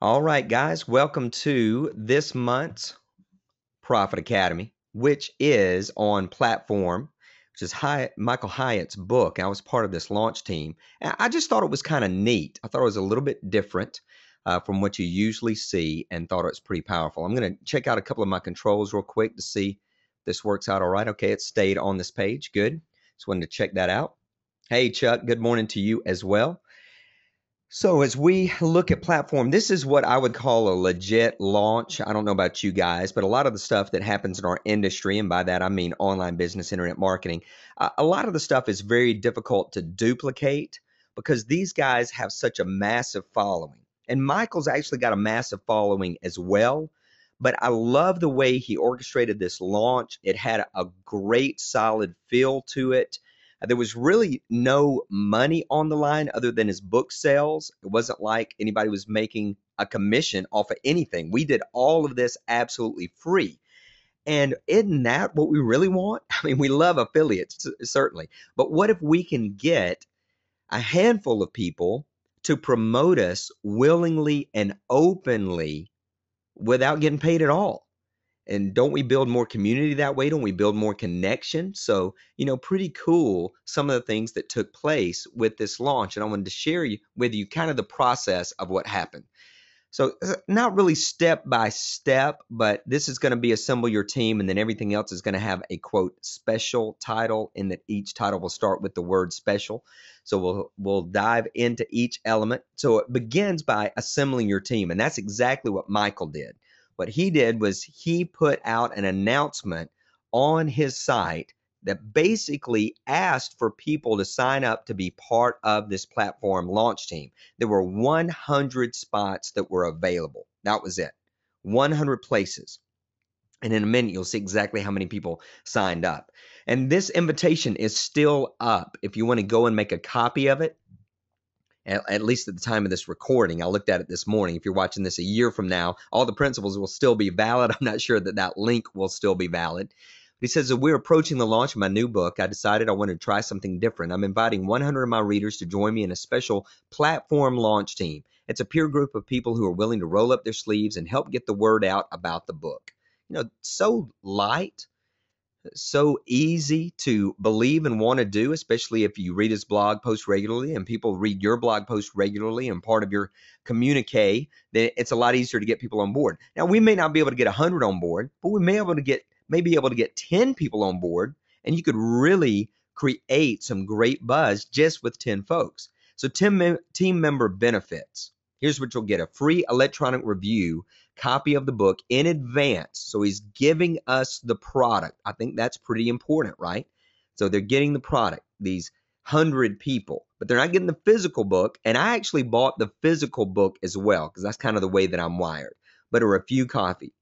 All right, guys, welcome to this month's Profit Academy, which is on Platform, which is Michael Hyatt's book. I was part of this launch team. And I just thought it was kind of neat. I thought it was a little bit different from what you usually see and thought it was pretty powerful. I'm going to check out a couple of my controls real quick to see if this works out all right. Okay, it stayed on this page. Good. Just wanted to check that out. Hey, Chuck, good morning to you as well. So as we look at platform, this is what I would call a legit launch. I don't know about you guys, but a lot of the stuff that happens in our industry, and by that I mean online business, internet marketing, a lot of the stuff is very difficult to duplicate because these guys have such a massive following. And Michael's actually got a massive following as well. But I love the way he orchestrated this launch. It had a great solid feel to it. There was really no money on the line other than his book sales. It wasn't like anybody was making a commission off of anything. We did all of this absolutely free. And isn't that what we really want? I mean, we love affiliates, certainly. But what if we can get a handful of people to promote us willingly and openly without getting paid at all? And don't we build more community that way? Don't we build more connection? So, pretty cool some of the things that took place with this launch. And I wanted to share with you kind of the process of what happened. So, not really step by step, but this is going to be assemble your team, and then everything else is going to have a quote special title, in that each title will start with the word special. So we'll dive into each element. So it begins by assembling your team, and that's exactly what Michael did. What he did was he put out an announcement on his site that basically asked for people to sign up to be part of this platform launch team. There were 100 spots that were available. That was it. 100 places. And in a minute, you'll see exactly how many people signed up. And this invitation is still up. If you want to go and make a copy of it, at least at the time of this recording, I looked at it this morning. If you're watching this a year from now, all the principles will still be valid. I'm not sure that that link will still be valid. He says, as we're approaching the launch of my new book, I decided I wanted to try something different. I'm inviting 100 of my readers to join me in a special platform launch team. It's a peer group of people who are willing to roll up their sleeves and help get the word out about the book. So light, so easy to believe and want to do, especially if you read his blog post regularly and people read your blog post regularly and part of your communique, then it's a lot easier to get people on board. Now, we may not be able to get 100 on board, but we may be able to get 10 people on board, and you could really create some great buzz just with 10 folks. So team member benefits. Here's what you'll get: a free electronic review copy of the book in advance. So he's giving us the product. I think that's pretty important, right? So they're getting the product, these 100 people, but they're not getting the physical book. And I actually bought the physical book as well, because that's kind of the way that I'm wired. But a review copy.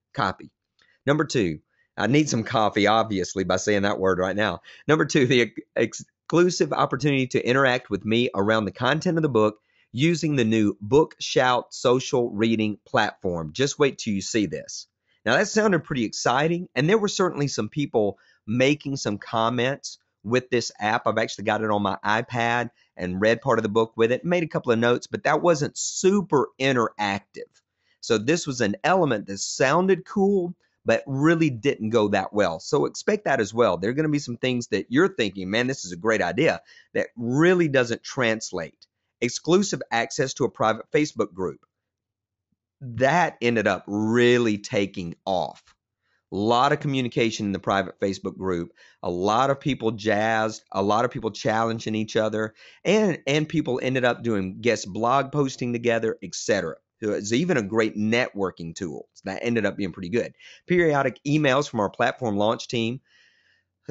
Number two, I need some coffee, obviously, by saying that word right now. Number two, the exclusive opportunity to interact with me around the content of the book using the new Book Shout social reading platform. Just wait till you see this. Now, that sounded pretty exciting, and there were certainly some people making some comments with this app. I've actually got it on my iPad and read part of the book with it, made a couple of notes, but that wasn't super interactive. So this was an element that sounded cool, but really didn't go that well. So expect that as well. There are going to be some things that you're thinking, man, this is a great idea, that really doesn't translate. Exclusive access to a private Facebook group. That ended up really taking off. A lot of communication in the private Facebook group, a lot of people jazzed, a lot of people challenging each other, and people ended up doing guest blog posting together, etc. So it's even a great networking tool. So that ended up being pretty good. Periodic emails from our platform launch team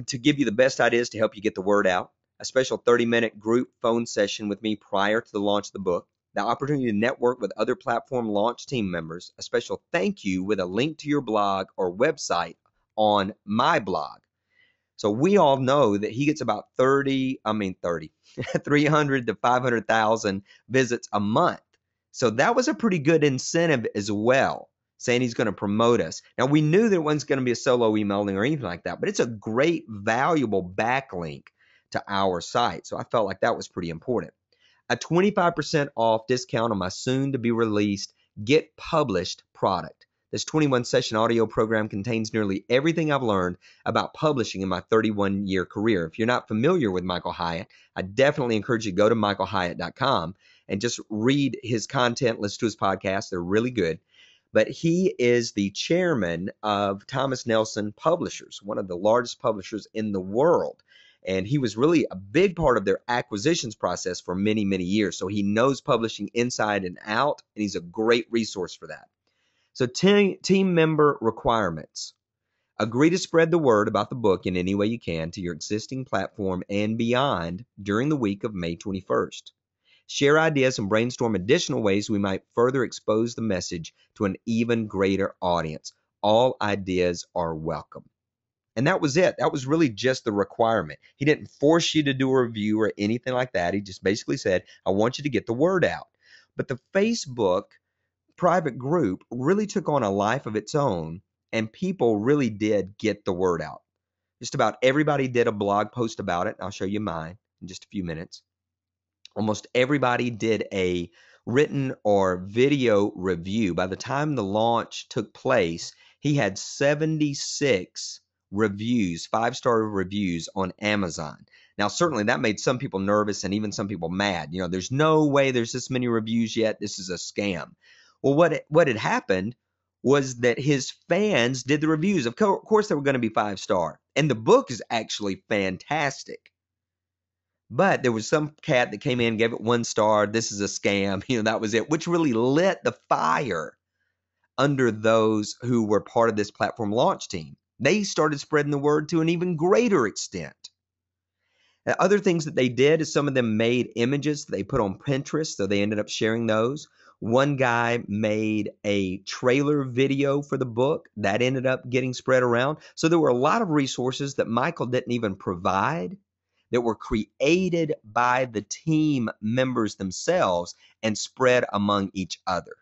to give you the best ideas to help you get the word out. A special 30-minute group phone session with me prior to the launch of the book. The opportunity to network with other platform launch team members. A special thank you with a link to your blog or website on my blog. So we all know that he gets about 300 to 500,000 visits a month. So that was a pretty good incentive as well, saying he's going to promote us. Now, we knew there wasn't going to be a solo emailing or anything like that, but it's a great, valuable backlink to our site. So I felt like that was pretty important. A 25% off discount on my soon-to-be-released Get Published product. This 21-session audio program contains nearly everything I've learned about publishing in my 31-year career. If you're not familiar with Michael Hyatt, I definitely encourage you to go to michaelhyatt.com and just read his content, listen to his podcasts. They're really good. But he is the chairman of Thomas Nelson Publishers, one of the largest publishers in the world. And he was really a big part of their acquisitions process for many, many years. So he knows publishing inside and out, and he's a great resource for that. So team member requirements. Agree to spread the word about the book in any way you can to your existing platform and beyond during the week of May 21st. Share ideas and brainstorm additional ways we might further expose the message to an even greater audience. All ideas are welcome. And that was it. That was really just the requirement. He didn't force you to do a review or anything like that. He just basically said, I want you to get the word out. But the Facebook private group really took on a life of its own, and people really did get the word out. Just about everybody did a blog post about it. I'll show you mine in just a few minutes. Almost everybody did a written or video review. By the time the launch took place, he had 76 reviews, 5-star reviews on Amazon. Now, certainly that made some people nervous and even some people mad. You know, there's no way there's this many reviews yet. This is a scam. Well, what had happened was that his fans did the reviews. Of course, they were going to be 5-star. And the book is actually fantastic. But there was some cat that came in, gave it 1 star. This is a scam. You know, that was it, which really lit the fire under those who were part of this platform launch team. They started spreading the word to an even greater extent. Other things that they did is some of them made images that they put on Pinterest, so they ended up sharing those. One guy made a trailer video for the book that ended up getting spread around. So there were a lot of resources that Michael didn't even provide that were created by the team members themselves and spread among each other.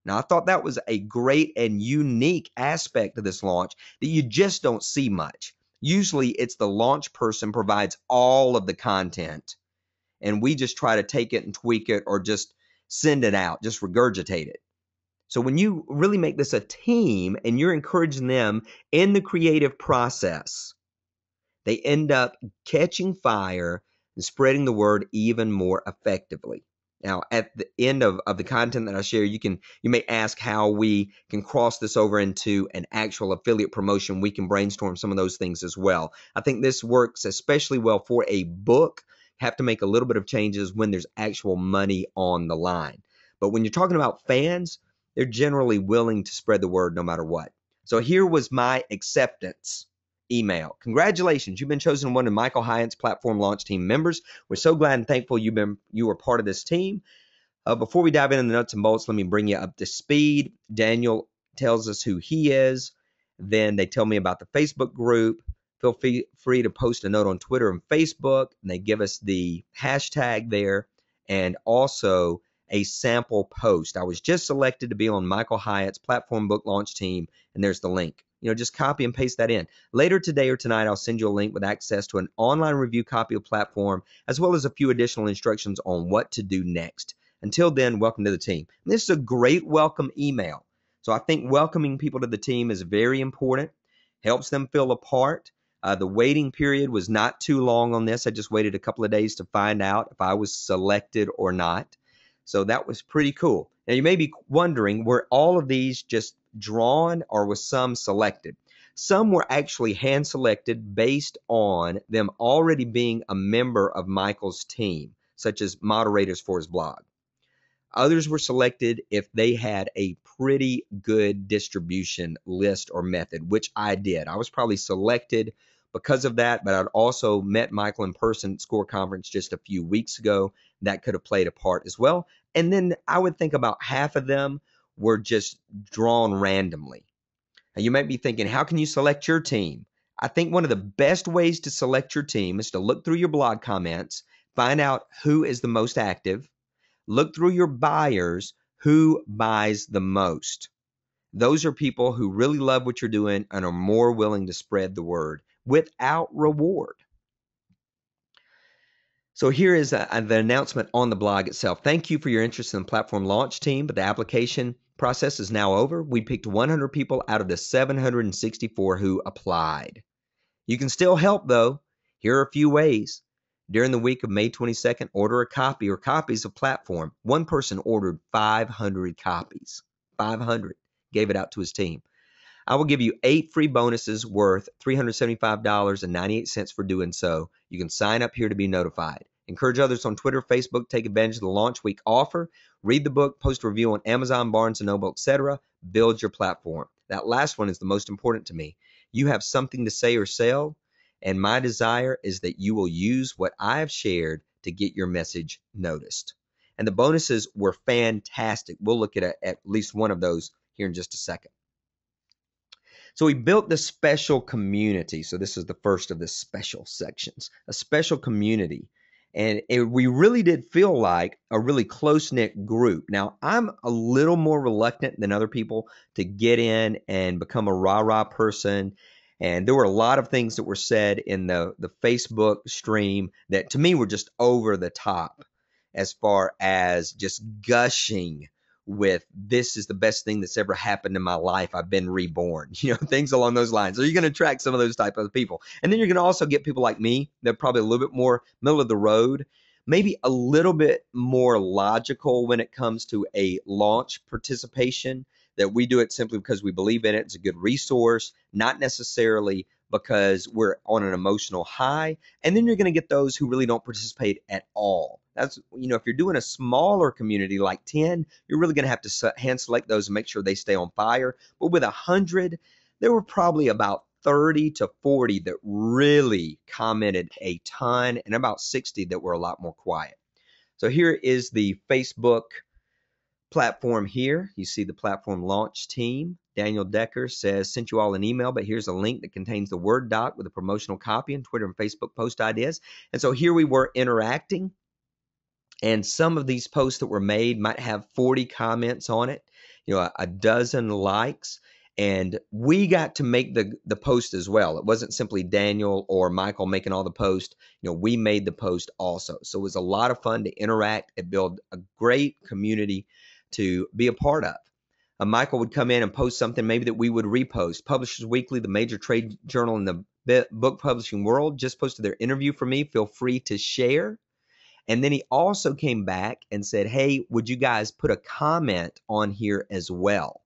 Now, I thought that was a great and unique aspect of this launch that you just don't see much. Usually it's the launch person provides all of the content, and we just try to take it and tweak it or just send it out, just regurgitate it. So when you really make this a team and you're encouraging them in the creative process, they end up catching fire and spreading the word even more effectively. Now, at the end of the content that I share, you may ask how we can cross this over into an actual affiliate promotion. We can brainstorm some of those things as well. I think this works especially well for a book. Have to make a little bit of changes when there's actual money on the line. But when you're talking about fans, they're generally willing to spread the word no matter what. So here was my acceptance email. Congratulations, you've been chosen one of Michael Hyatt's platform launch team members. We're so glad and thankful you were part of this team. Before we dive into the nuts and bolts, let me bring you up to speed. Daniel tells us who he is. Then they tell me about the Facebook group. Feel free to post a note on Twitter and Facebook. And they give us the hashtag there and also a sample post. I was just selected to be on Michael Hyatt's platform book launch team, and there's the link. You know, just copy and paste that in. Later today or tonight, I'll send you a link with access to an online review copy of platform, as well as a few additional instructions on what to do next. Until then, welcome to the team. And this is a great welcome email. So I think welcoming people to the team is very important. Helps them feel a part. The waiting period was not too long on this. I just waited a couple of days to find out if I was selected or not. So that was pretty cool. Now you may be wondering, were all of these just drawn or was some selected? Some were actually hand selected based on them already being a member of Michael's team, such as moderators for his blog. Others were selected if they had a pretty good distribution list or method, which I did. I was probably selected because of that, but I'd also met Michael in person at SCORE Conference just a few weeks ago. That could have played a part as well. And then I would think about half of them were just drawn randomly. Now, you might be thinking, how can you select your team? I think one of the best ways to select your team is to look through your blog comments, find out who is the most active, look through your buyers, who buys the most. Those are people who really love what you're doing and are more willing to spread the word without reward. So here is the announcement on the blog itself. Thank you for your interest in the platform launch team, but the application Process is now over. We picked 100 people out of the 764 who applied. You can still help, though. Here are a few ways. During the week of May 22nd, order a copy or copies of Platform. One person ordered 500 copies. 500. Gave it out to his team. I will give you 8 free bonuses worth $375.98 for doing so. You can sign up here to be notified. Encourage others on Twitter, Facebook, take advantage of the launch week offer. Read the book, post a review on Amazon, Barnes & Noble, etc. Build your platform. That last one is the most important to me. You have something to say or sell, and my desire is that you will use what I have shared to get your message noticed. And the bonuses were fantastic. We'll look at least one of those here in just a second. So we built this special community. So this is the first of the special sections, a special community. And we really did feel like a really close-knit group. Now, I'm a little more reluctant than other people to get in and become a rah-rah person. And there were a lot of things that were said in the Facebook stream that to me were just over the top as far as just gushing with this is the best thing that's ever happened in my life. I've been reborn, things along those lines. So you're going to attract some of those type of people. And then you're going to also get people like me that are probably a little bit more middle of the road, maybe a little bit more logical when it comes to a launch participation, that we do it simply because we believe in it. It's a good resource, not necessarily because we're on an emotional high. And then you're going to get those who really don't participate at all. That's, if you're doing a smaller community like 10, you're really going to have to hand select those and make sure they stay on fire. But with 100, there were probably about 30 to 40 that really commented a ton, and about 60 that were a lot more quiet. So here is the Facebook platform here. You see the platform launch team. Daniel Decker says, sent you all an email, but here's a link that contains the Word doc with a promotional copy and Twitter and Facebook post ideas. And so here we were interacting. And some of these posts that were made might have 40 comments on it, a dozen likes. And we got to make the post as well. It wasn't simply Daniel or Michael making all the posts. We made the post also. So it was a lot of fun to interact and build a great community to be a part of. Michael would come in and post something maybe that we would repost. Publishers Weekly, the major trade journal in the book publishing world, just posted their interview for me. Feel free to share. And then he also came back and said, hey, would you guys put a comment on here as well?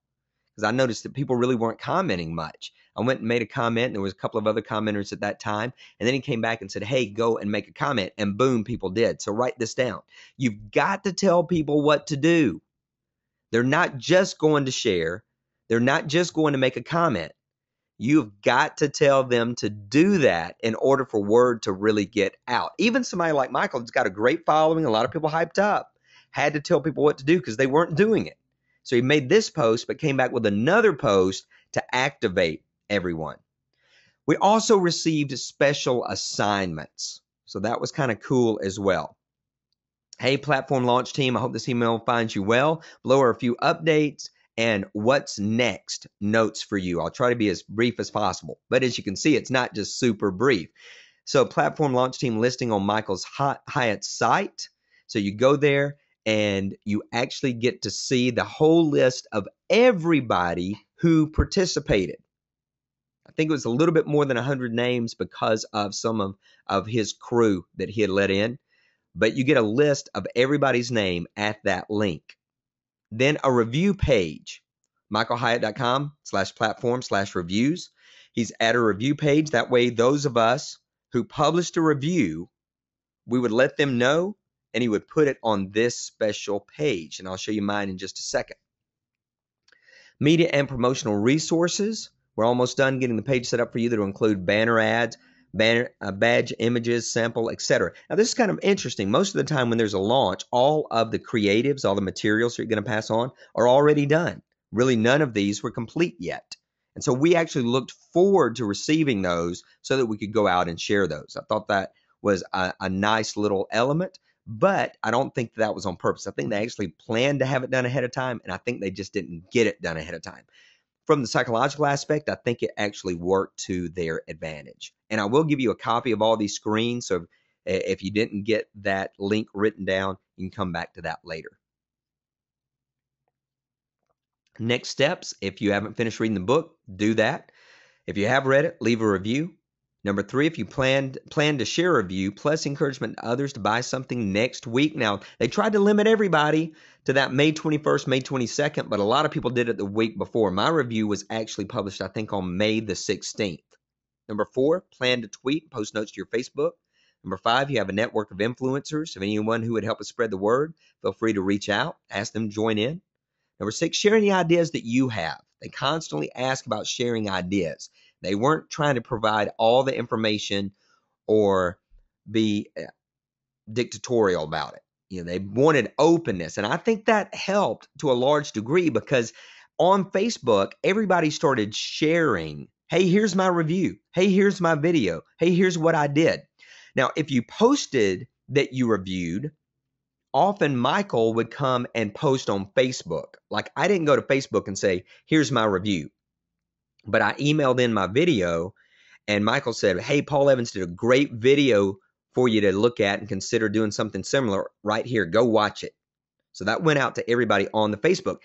Because I noticed that people really weren't commenting much. I went and made a comment, and there was a couple of other commenters at that time. And then he came back and said, hey, go and make a comment. And boom, people did. So write this down. You've got to tell people what to do. They're not just going to share. They're not just going to make a comment. You've got to tell them to do that in order for word to really get out. Even somebody like Michael has got a great following, a lot of people hyped up, had to tell people what to do because they weren't doing it. So he made this post, but came back with another post to activate everyone. We also received special assignments. So that was kind of cool as well. Hey, platform launch team, I hope this email finds you well. Below are a few updates and what's next notes for you. I'll try to be as brief as possible. But as you can see, it's not just super brief. So platform launch team listing on Michael's Hyatt's site. So you go there and you actually get to see the whole list of everybody who participated. I think it was a little bit more than 100 names because of some of his crew that he had let in. But you get a list of everybody's name at that link. Then a review page, michaelhyatt.com/platform/reviews. He's at a review page. That way, those of us who published a review, we would let them know, and he would put it on this special page. And I'll show you mine in just a second. Media and promotional resources. We're almost done getting the page set up for you that will include banner ads, badge images, sample, etc. Now, this is kind of interesting. Most of the time when there's a launch, all of the creatives, all the materials you're going to pass on are already done. Really, none of these were complete yet. And so we actually looked forward to receiving those so that we could go out and share those. I thought that was a nice little element, but I don't think that was on purpose. I think they actually planned to have it done ahead of time, and I think they just didn't get it done ahead of time. From the psychological aspect, I think it actually worked to their advantage. And I will give you a copy of all these screens. So if you didn't get that link written down, you can come back to that later. Next steps, if you haven't finished reading the book, do that. If you have read it, leave a review. Number 3, if you plan to share a review, plus encouragement to others to buy something next week. Now, they tried to limit everybody to that May 21st, May 22nd, but a lot of people did it the week before. My review was actually published, I think, on May the 16th. Number 4, plan to tweet, post notes to your Facebook. Number 5, you have a network of influencers. If anyone who would help us spread the word, feel free to reach out, ask them to join in. Number 6, share any ideas that you have. They constantly ask about sharing ideas. They weren't trying to provide all the information or be dictatorial about it. They wanted openness. And I think that helped to a large degree because on Facebook, everybody started sharing, hey, here's my review. Hey, here's my video. Hey, here's what I did. Now, if you posted that you reviewed, often Michael would come and post on Facebook. Like I didn't go to Facebook and say, here's my review, but I emailed in my video and Michael said, hey, Paul Evans did a great video for you to look at and consider doing something similar right here. Go watch it. So that went out to everybody on the Facebook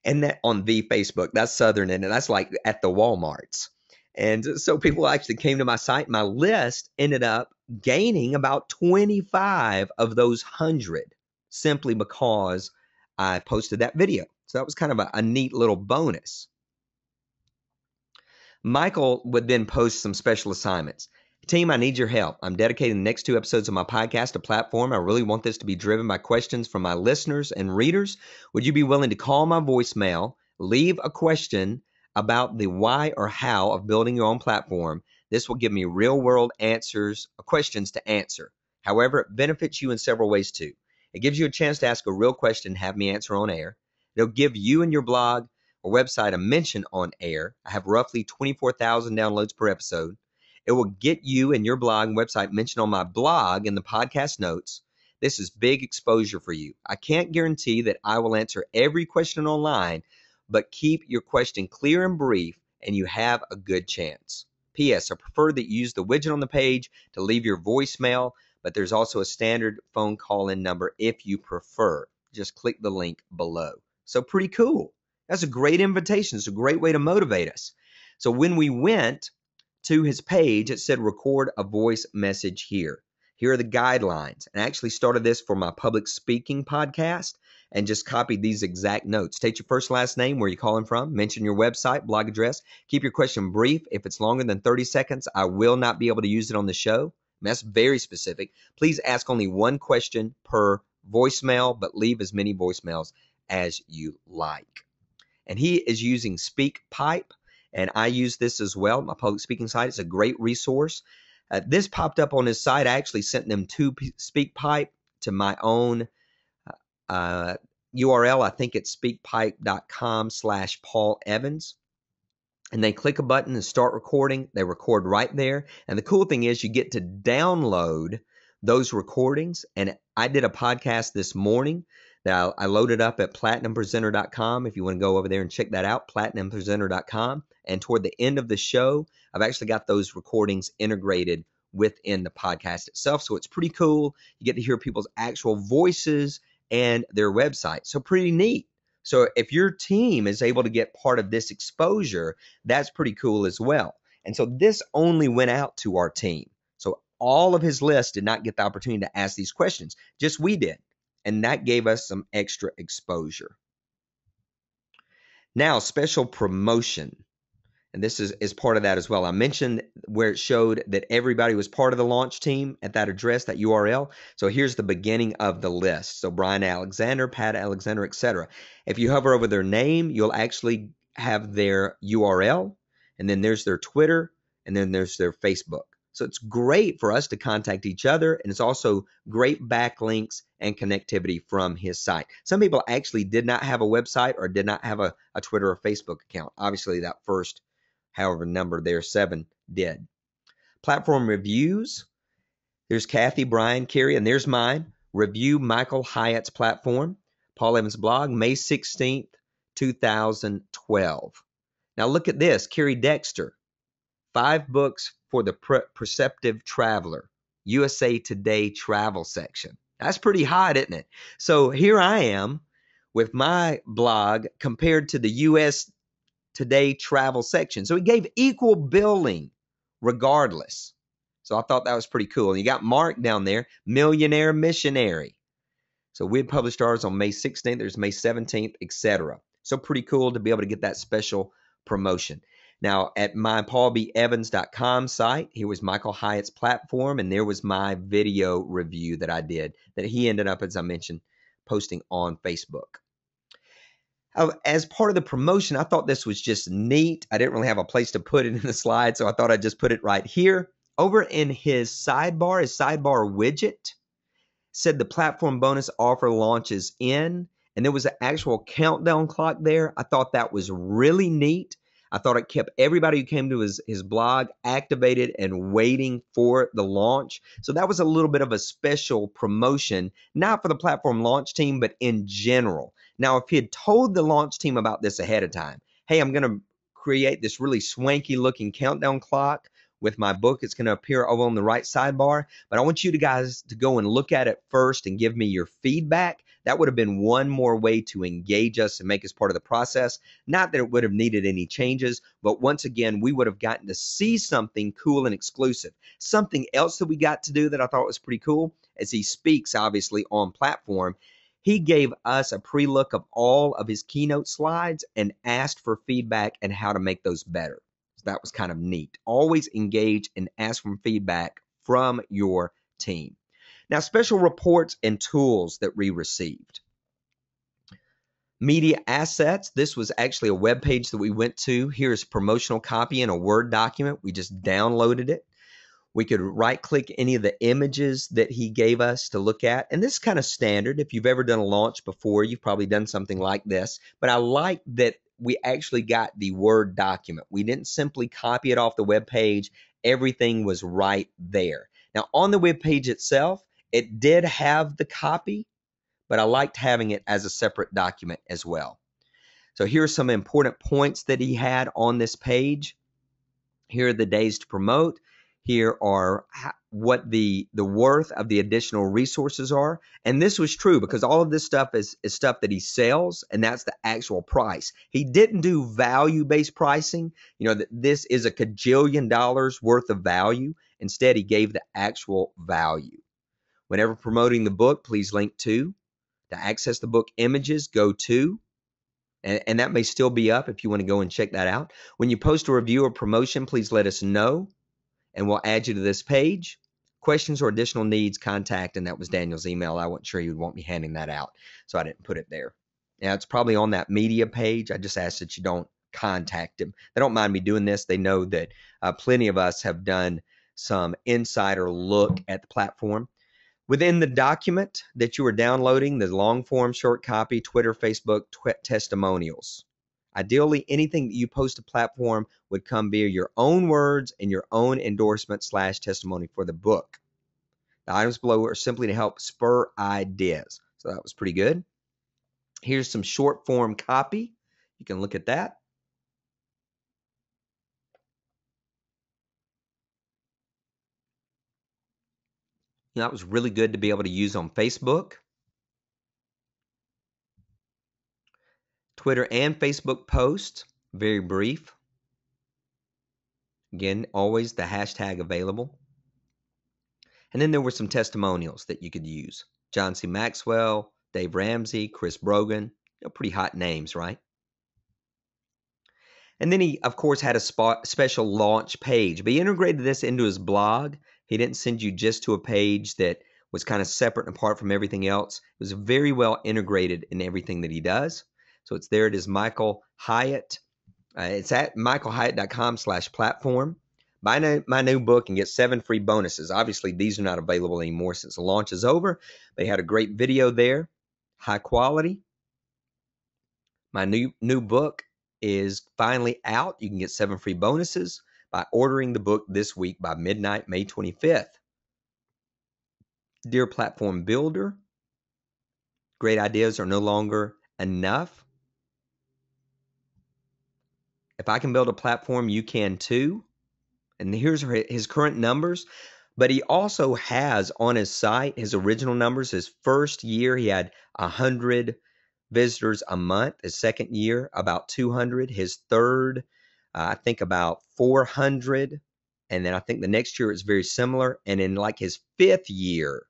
and that on the Facebook, that's Southern and that's like at the Walmarts. And so people actually came to my site. My list ended up gaining about 25 of those 100 simply because I posted that video. So that was kind of a neat little bonus. Michael would then post some special assignments. Team, I need your help. I'm dedicating the next 2 episodes of my podcast to Platform. I really want this to be driven by questions from my listeners and readers. Would you be willing to call my voicemail, leave a question about the why or how of building your own platform? This will give me real-world questions to answer. However, it benefits you in several ways too. It gives you a chance to ask a real question and have me answer on air. It'll give you and your blog or website a mention on air. I have roughly 24,000 downloads per episode. It will get you and your blog and website mentioned on my blog in the podcast notes. This is big exposure for you. I can't guarantee that I will answer every question online, but keep your question clear and brief, and you have a good chance. P.S. I prefer that you use the widget on the page to leave your voicemail, but there's also a standard phone call-in number if you prefer. Just click the link below. So pretty cool. That's a great invitation. It's a great way to motivate us. So when we went to his page, it said record a voice message here. Here are the guidelines. And I actually started this for my public speaking podcast and just copied these exact notes. State your first, last name, where you're calling from, mention your website, blog address. Keep your question brief. If it's longer than 30 seconds, I will not be able to use it on the show. That's very specific. Please ask only one question per voicemail, but leave as many voicemails as you like. And he is using SpeakPipe, and I use this as well. My public speaking site. It's a great resource. This popped up on his site. I actually sent them to SpeakPipe to my own URL. I think it's speakpipe.com/Paul Evans. And they click a button and start recording. They record right there. And the cool thing is you get to download those recordings. And I did a podcast this morning that I loaded up at platinumpresenter.com. If you want to go over there and check that out, platinumpresenter.com. And toward the end of the show, I've actually got those recordings integrated within the podcast itself. So it's pretty cool. You get to hear people's actual voices and their website. So pretty neat. So if your team is able to get part of this exposure, that's pretty cool as well. And so this only went out to our team. So all of his list did not get the opportunity to ask these questions. Just we did. And that gave us some extra exposure. Now, special promotion. And this is part of that as well. I mentioned where it showed that everybody was part of the launch team at that address, that URL. So here's the beginning of the list. So Brian Alexander, Pat Alexander, etc. If you hover over their name, you'll actually have their URL, and then there's their Twitter, and then there's their Facebook. So it's great for us to contact each other, and it's also great backlinks and connectivity from his site. Some people actually did not have a website or did not have a Twitter or Facebook account. Obviously, that first however number there, 7 did. Platform reviews. There's Kathy, Brian, Carrie, and there's mine. Review Michael Hyatt's platform. Paul Evans blog, May 16th, 2012. Now look at this. Carrie Dexter. 5 books for the Perceptive Traveler. USA Today travel section. That's pretty hot, isn't it? So here I am with my blog compared to the US Today travel section. So he gave equal billing regardless. So I thought that was pretty cool. And you got Mark down there, millionaire missionary. So we had published ours on May 16th. There's May 17th, etc. So pretty cool to be able to get that special promotion. Now at my paulbevans.com site, here was Michael Hyatt's platform, and there was my video review that I did that he ended up, as I mentioned, posting on Facebook. As part of the promotion, I thought this was just neat. I didn't really have a place to put it in the slide, so I thought I'd just put it right here. Over in his sidebar widget, said the platform bonus offer launches in, and there was an actual countdown clock there. I thought that was really neat. I thought it kept everybody who came to his blog activated and waiting for the launch. So that was a little bit of a special promotion, not for the platform launch team, but in general. Now, if he had told the launch team about this ahead of time, hey, I'm going to create this really swanky looking countdown clock with my book. It's going to appear over on the right sidebar, but I want you guys to go and look at it first and give me your feedback. That would have been one more way to engage us and make us part of the process. Not that it would have needed any changes, but once again, we would have gotten to see something cool and exclusive. Something else that we got to do that I thought was pretty cool, as he speaks obviously on platform, he gave us a pre-look of all of his keynote slides and asked for feedback and how to make those better. So that was kind of neat. Always engage and ask for feedback from your team. Now, special reports and tools that we received. Media assets. This was actually a web page that we went to. Here's promotional copy in a Word document. We just downloaded it. We could right-click any of the images that he gave us to look at. And this is kind of standard. If you've ever done a launch before, you've probably done something like this. But I like that we actually got the Word document. We didn't simply copy it off the web page. Everything was right there. Now, on the web page itself, it did have the copy, but I liked having it as a separate document as well. So here are some important points that he had on this page. Here are the days to promote. Here are what the worth of the additional resources are. And this was true because all of this stuff is stuff that he sells, and that's the actual price. He didn't do value-based pricing, that this is a cajillion dollars worth of value. Instead, he gave the actual value. Whenever promoting the book, please link to access the book images, go to, and that may still be up if you want to go and check that out. When you post a review or promotion, please let us know, and we'll add you to this page. Questions or additional needs, contact, and that was Daniel's email. I wasn't sure he would want me handing that out, so I didn't put it there. Now, it's probably on that media page. I just ask that you don't contact him. They don't mind me doing this. They know that plenty of us have done some insider look at the platform. Within the document that you are downloading, the long form, short copy, Twitter, Facebook, testimonials. Ideally, anything that you post to platform would come via your own words and your own endorsement / testimony for the book. The items below are simply to help spur ideas. So that was pretty good. Here's some short form copy. You can look at that. That was really good to be able to use on Facebook, Twitter, and Facebook posts. Very brief. Again, always the hashtag available. And then there were some testimonials that you could use. John C. Maxwell, Dave Ramsey, Chris Brogan. Pretty hot names, right? And then he, of course, had a special launch page. But he integrated this into his blog. He didn't send you just to a page that was kind of separate and apart from everything else. It was very well integrated in everything that he does. So it's there. It is Michael Hyatt. It's at michaelhyatt.com/platform. Buy my new book and get 7 free bonuses. Obviously, these are not available anymore since the launch is over. They had a great video there, high quality. My new book is finally out. You can get 7 free bonuses by ordering the book this week by midnight, May 25th. Dear Platform Builder, great ideas are no longer enough. If I can build a platform, you can too. And here's his current numbers. But he also has on his site his original numbers. His first year, he had 100 visitors a month. His second year, about 200. His third, I think about 400. And then I think the next year is very similar. And in like his fifth year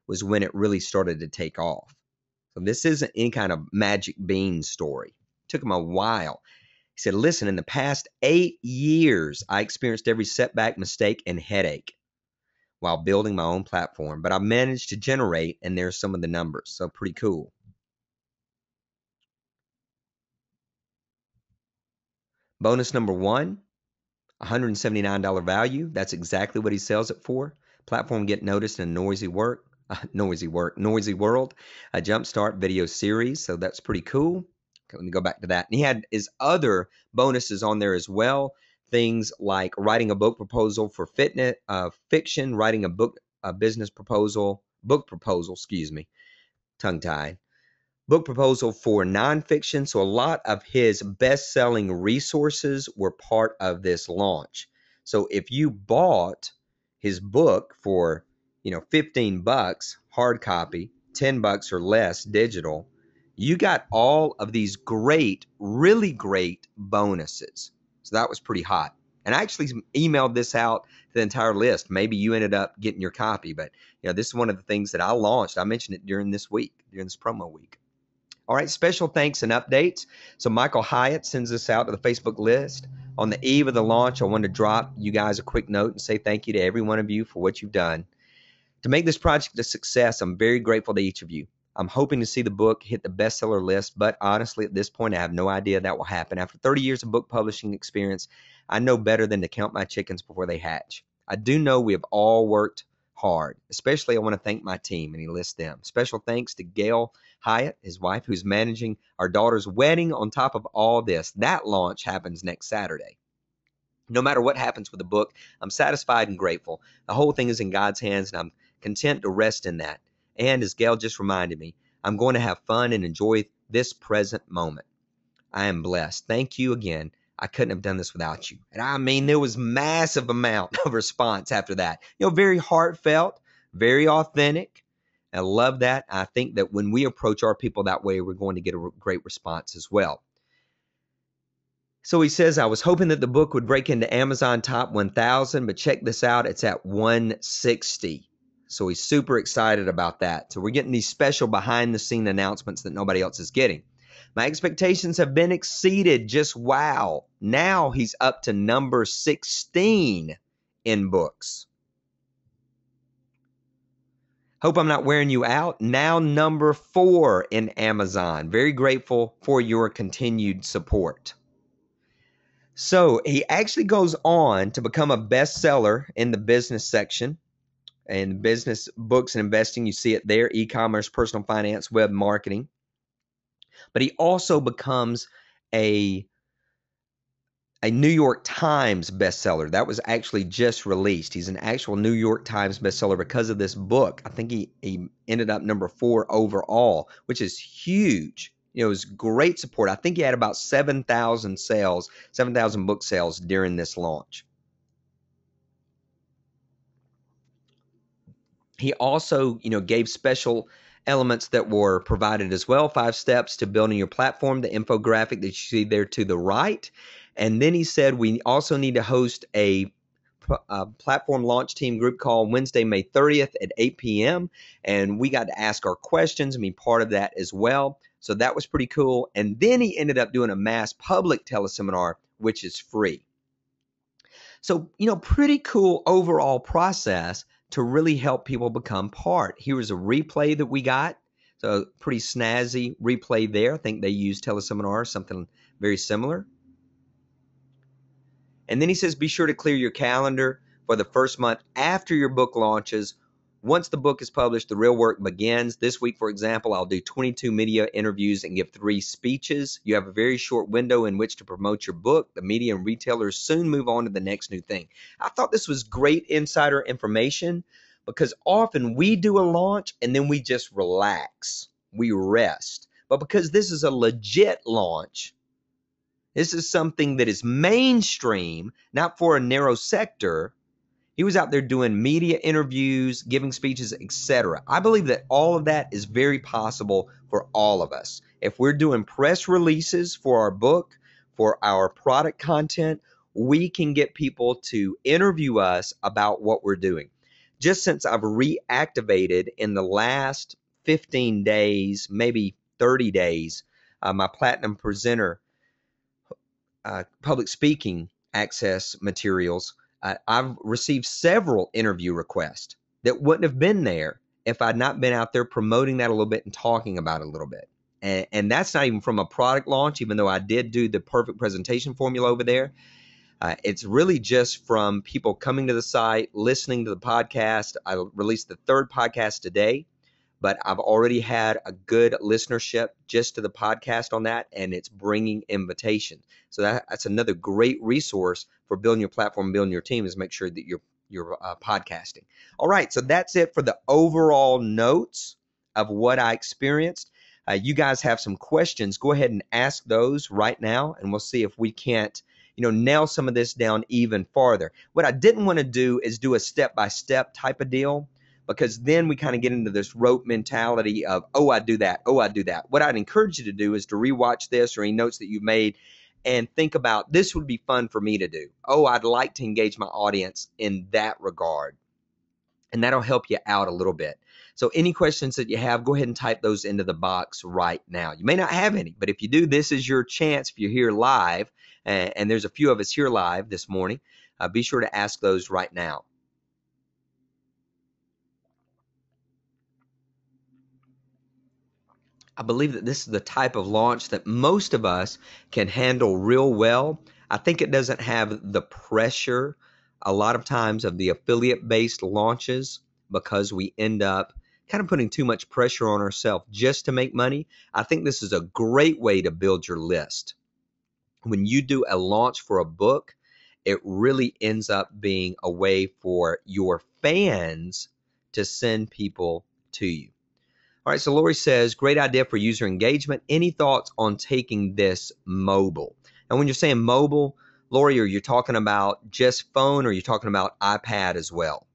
was when it really started to take off. So this isn't any kind of magic bean story. It took him a while. He said, listen, in the past 8 years, I experienced every setback, mistake, and headache while building my own platform, but I managed to generate, and there's some of the numbers. So pretty cool. Bonus number one, $179 value. That's exactly what he sells it for. Platform get noticed in a noisy world. A jumpstart video series. So that's pretty cool. Okay, let me go back to that. And he had his other bonuses on there as well. Things like writing a book proposal for fitness, fiction, writing a business proposal, book proposal, excuse me, tongue tied. Book proposal for nonfiction. So a lot of his best-selling resources were part of this launch. So if you bought his book for, 15 bucks hard copy, 10 bucks or less digital, you got all of these great, really great bonuses. So that was pretty hot. And I actually emailed this out to the entire list. Maybe you ended up getting your copy, but this is one of the things that I launched. I mentioned it during this promo week. All right, special thanks and updates. So Michael Hyatt sends this out to the Facebook list. On the eve of the launch, I wanted to drop you guys a quick note and say thank you to every one of you for what you've done. To make this project a success, I'm very grateful to each of you. I'm hoping to see the book hit the bestseller list, but honestly, at this point, I have no idea that will happen. After 30 years of book publishing experience, I know better than to count my chickens before they hatch. I do know we have all worked hard. Especially, I want to thank my team, and he lists them. Special thanks to Gail Hyatt, his wife, who's managing our daughter's wedding on top of all this. That launch happens next Saturday. No matter what happens with the book, I'm satisfied and grateful. The whole thing is in God's hands, and I'm content to rest in that. And as Gail just reminded me, I'm going to have fun and enjoy this present moment. I am blessed. Thank you again. I couldn't have done this without you. And I mean, there was massive amount of response after that. Very heartfelt, very authentic. I love that. I think that when we approach our people that way, we're going to get a great response as well. So he says, I was hoping that the book would break into Amazon top 1,000, but check this out. It's at 160. So he's super excited about that. So we're getting these special behind-the-scene announcements that nobody else is getting. My expectations have been exceeded. Just wow. Now he's up to number 16 in books. Hope I'm not wearing you out. Now number 4 in Amazon. Very grateful for your continued support. So he actually goes on to become a bestseller in the business section and business books and investing. You see it there, e-commerce, personal finance, web marketing. But he also becomes a New York Times bestseller. That was actually just released. He's an actual New York Times bestseller because of this book. I think he ended up number 4 overall, which is huge. It was great support. I think he had about 7,000 sales, 7,000 book sales during this launch. He also, gave special elements that were provided as well. 5 steps to building your platform, the infographic that you see there to the right. And then he said we also need to host a platform launch team group call Wednesday, May 30th at 8 p.m. And we got to ask our questions and be part of that as well. So that was pretty cool. And then he ended up doing a mass public teleseminar, which is free. So, pretty cool overall process to really help people become part. Here is a replay that we got. So pretty snazzy replay there. I think they use teleseminar, something very similar. And then he says, be sure to clear your calendar for the first month after your book launches. Once the book is published, the real work begins. This week, for example, I'll do 22 media interviews and give 3 speeches. You have a very short window in which to promote your book. The media and retailers soon move on to the next new thing. I thought this was great insider information because often we do a launch and then we just relax. We rest. But because this is a legit launch, this is something that is mainstream, not for a narrow sector. He was out there doing media interviews, giving speeches, etc. I believe that all of that is very possible for all of us. If we're doing press releases for our book, for our product content, we can get people to interview us about what we're doing. Just since I've reactivated in the last 15 days, maybe 30 days, my Platinum Presenter public speaking access materials, I've received several interview requests that wouldn't have been there if I'd not been out there promoting that a little bit and talking about it a little bit. And that's not even from a product launch, even though I did do the perfect presentation formula over there. It's really just from people coming to the site, listening to the podcast. I released the third podcast today, but I've already had a good listenership just to the podcast on that, and it's bringing invitations. So that's another great resource for building your platform, building your team, is make sure that you're podcasting. All right, so that's it for the overall notes of what I experienced. You guys have some questions. Go ahead and ask those right now, and we'll see if we can't nail some of this down even farther. What I didn't want to do is do a step-by-step type of deal, because then we kind of get into this rote mentality of, oh, I do that. Oh, I do that. What I'd encourage you to do is to rewatch this or any notes that you've made and think about, this would be fun for me to do. Oh, I'd like to engage my audience in that regard. And that'll help you out a little bit. So any questions that you have, go ahead and type those into the box right now. You may not have any, but if you do, this is your chance. If you're here live, and there's a few of us here live this morning, be sure to ask those right now. I believe that this is the type of launch that most of us can handle real well. I think it doesn't have the pressure a lot of times of the affiliate-based launches, because we end up kind of putting too much pressure on ourselves just to make money. I think this is a great way to build your list. When you do a launch for a book, it really ends up being a way for your fans to send people to you. All right, so Lori says, great idea for user engagement. Any thoughts on taking this mobile? And when you're saying mobile, Lori, are you talking about just phone, or are you talking about iPad as well?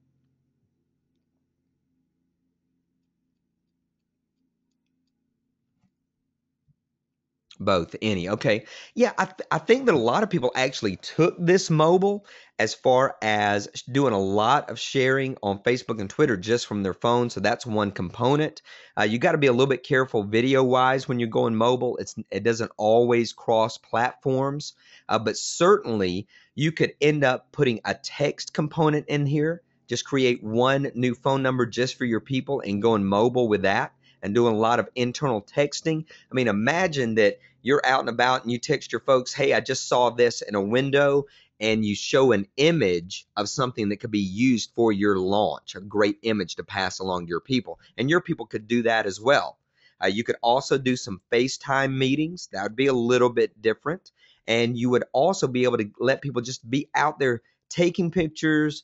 Both, any. Okay. Yeah, I think that a lot of people actually took this mobile as far as doing a lot of sharing on Facebook and Twitter just from their phone. So that's one component. You got to be a little bit careful video wise when you're going mobile. It doesn't always cross platforms, but certainly you could end up putting a text component in here. Just create one new phone number just for your people and going mobile with that, and doing a lot of internal texting. I mean, imagine that you're out and about and you text your folks, hey, I just saw this in a window, and you show an image of something that could be used for your launch, a great image to pass along to your people. And your people could do that as well. You could also do some FaceTime meetings. That would be a little bit different. And you would also be able to let people just be out there taking pictures,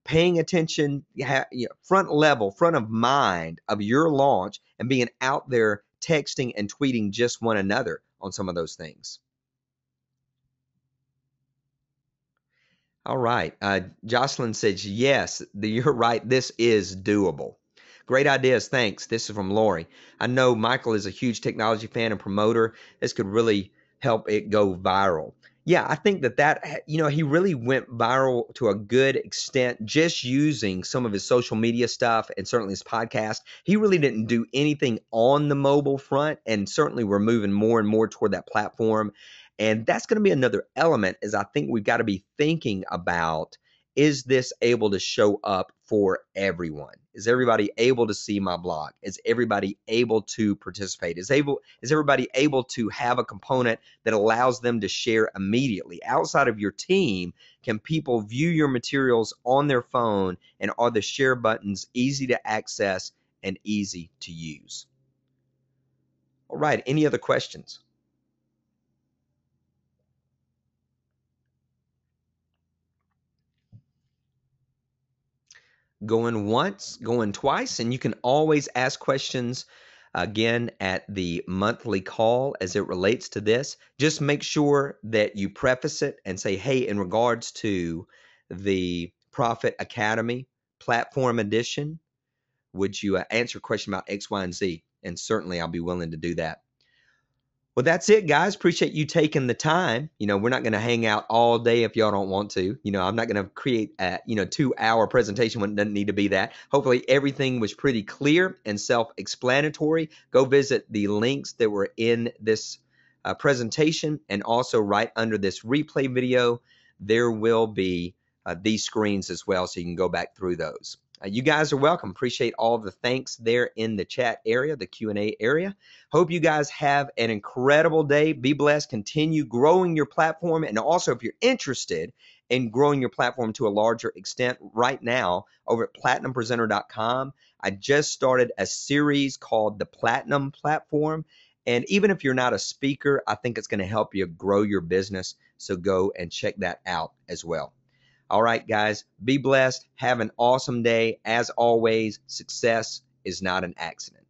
paying attention, front level, front of mind of your launch, and being out there texting and tweeting just one another on some of those things. All right. Jocelyn says, yes, you're right. This is doable. Great ideas. Thanks. This is from Lori. I know Michael is a huge technology fan and promoter. This could really help it go viral. Yeah, I think he really went viral to a good extent just using some of his social media stuff and certainly his podcast. He really didn't do anything on the mobile front, and certainly we're moving more and more toward that platform. And that's going to be another element, is I think we've got to be thinking about, is this able to show up for everyone? Is everybody able to see my blog? Is everybody able to participate? Is everybody able to have a component that allows them to share immediately? Outside of your team, can people view your materials on their phone, and are the share buttons easy to access and easy to use? All right, any other questions? Going once, going twice, and you can always ask questions again at the monthly call as it relates to this. Just make sure that you preface it and say, hey, in regards to the Profit Academy Platform Edition, would you answer a question about X, Y, and Z? And certainly I'll be willing to do that. Well, that's it, guys. Appreciate you taking the time. We're not going to hang out all day if y'all don't want to. I'm not going to create a 2-hour presentation when it doesn't need to be that. Hopefully, everything was pretty clear and self-explanatory. Go visit the links that were in this presentation, and also right under this replay video, there will be these screens as well, so you can go back through those. You guys are welcome. Appreciate all the thanks there in the chat area, the Q&A area. Hope you guys have an incredible day. Be blessed. Continue growing your platform. And also, if you're interested in growing your platform to a larger extent right now, over at platinumpresenter.com, I just started a series called the Platinum Platform. And even if you're not a speaker, I think it's going to help you grow your business. So go and check that out as well. All right, guys, be blessed. Have an awesome day. As always, success is not an accident.